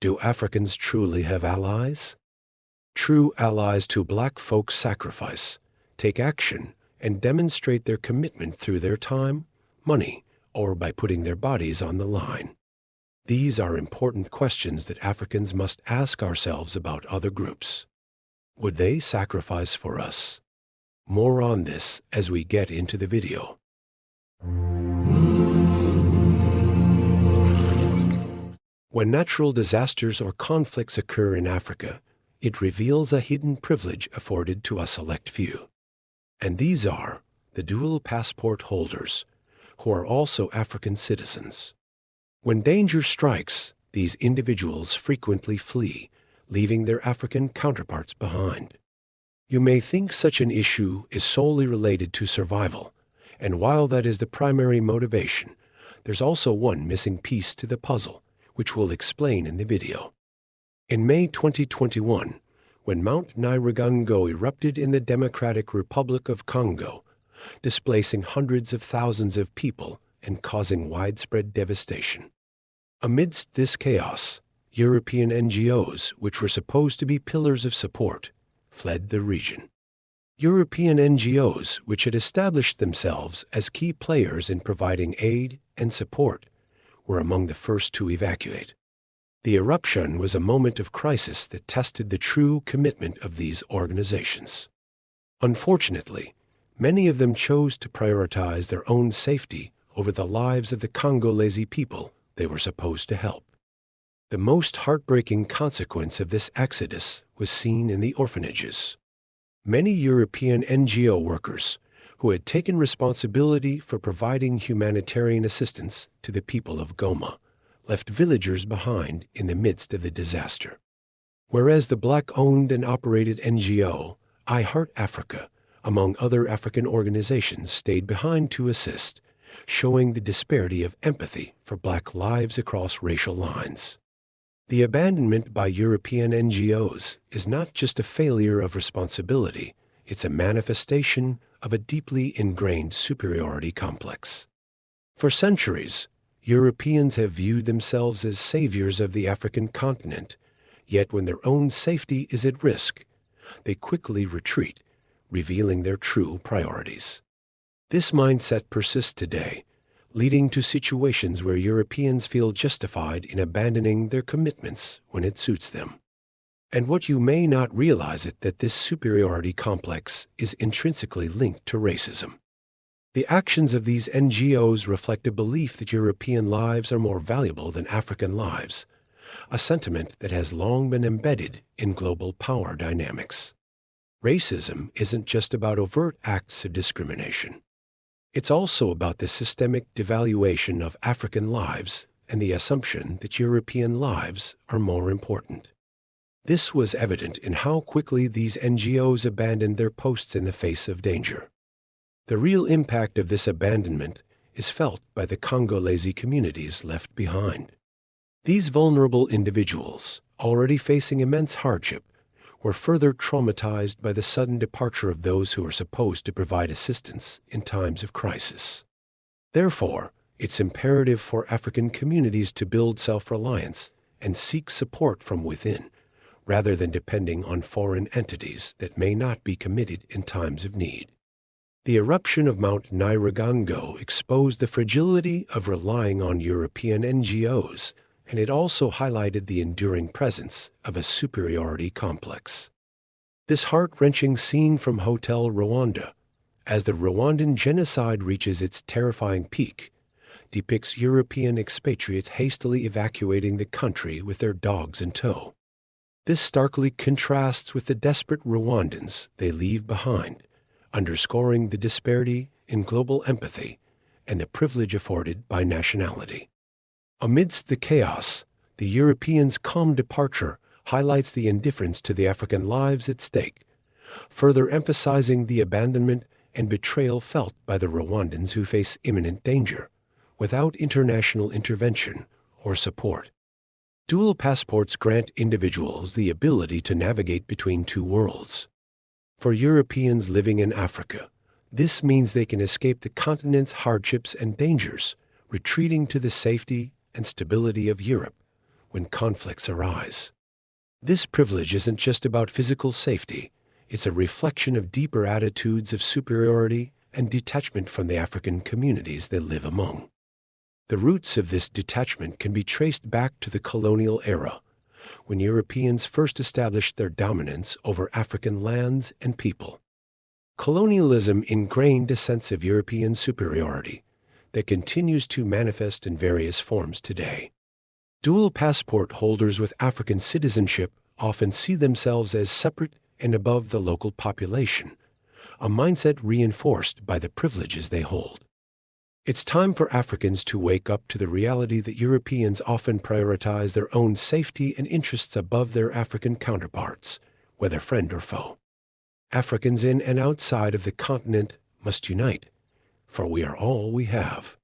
Do Africans truly have allies? True allies to Black folks sacrifice, take action, and demonstrate their commitment through their time, money, or by putting their bodies on the line. These are important questions that Africans must ask ourselves about other groups. Would they sacrifice for us? More on this as we get into the video. When natural disasters or conflicts occur in Africa, it reveals a hidden privilege afforded to a select few. And these are the dual passport holders, who are also African citizens. When danger strikes, these individuals frequently flee, leaving their African counterparts behind. You may think such an issue is solely related to survival, and while that is the primary motivation, there's also one missing piece to the puzzle, which we'll explain in the video. In May 2021, when Mount Nyiragongo erupted in the Democratic Republic of Congo, displacing hundreds of thousands of people and causing widespread devastation. Amidst this chaos, European NGOs, which were supposed to be pillars of support, fled the region. European NGOs, which had established themselves as key players in providing aid and support, were among the first to evacuate. The eruption was a moment of crisis that tested the true commitment of these organizations. Unfortunately, many of them chose to prioritize their own safety over the lives of the Congolese people they were supposed to help. The most heartbreaking consequence of this exodus was seen in the orphanages. Many European NGO workers, who had taken responsibility for providing humanitarian assistance to the people of Goma, left villagers behind in the midst of the disaster. Whereas the Black-owned and operated NGO, I Heart Africa, among other African organizations, stayed behind to assist, showing the disparity of empathy for Black lives across racial lines. The abandonment by European NGOs is not just a failure of responsibility, it's a manifestation of a deeply ingrained superiority complex. For centuries, Europeans have viewed themselves as saviors of the African continent, yet when their own safety is at risk, they quickly retreat, revealing their true priorities. This mindset persists today, leading to situations where Europeans feel justified in abandoning their commitments when it suits them. And what you may not realize is that this superiority complex is intrinsically linked to racism. The actions of these NGOs reflect a belief that European lives are more valuable than African lives, a sentiment that has long been embedded in global power dynamics. Racism isn't just about overt acts of discrimination. It's also about the systemic devaluation of African lives and the assumption that European lives are more important. This was evident in how quickly these NGOs abandoned their posts in the face of danger. The real impact of this abandonment is felt by the Congolese communities left behind. These vulnerable individuals, already facing immense hardship, were further traumatized by the sudden departure of those who are supposed to provide assistance in times of crisis. Therefore, it's imperative for African communities to build self-reliance and seek support from within, rather than depending on foreign entities that may not be committed in times of need. The eruption of Mount Nyiragongo exposed the fragility of relying on European NGOs, and it also highlighted the enduring presence of a superiority complex. This heart-wrenching scene from Hotel Rwanda, as the Rwandan genocide reaches its terrifying peak, depicts European expatriates hastily evacuating the country with their dogs in tow. This starkly contrasts with the desperate Rwandans they leave behind, underscoring the disparity in global empathy and the privilege afforded by nationality. Amidst the chaos, the Europeans' calm departure highlights the indifference to the African lives at stake, further emphasizing the abandonment and betrayal felt by the Rwandans who face imminent danger, without international intervention or support. Dual passports grant individuals the ability to navigate between two worlds. For Europeans living in Africa, this means they can escape the continent's hardships and dangers, retreating to the safety and stability of Europe, when conflicts arise. This privilege isn't just about physical safety, it's a reflection of deeper attitudes of superiority and detachment from the African communities they live among. The roots of this detachment can be traced back to the colonial era, when Europeans first established their dominance over African lands and people. Colonialism ingrained a sense of European superiority that continues to manifest in various forms today. Dual passport holders with African citizenship often see themselves as separate and above the local population, a mindset reinforced by the privileges they hold. It's time for Africans to wake up to the reality that Europeans often prioritize their own safety and interests above their African counterparts, whether friend or foe. Africans in and outside of the continent must unite, for we are all we have.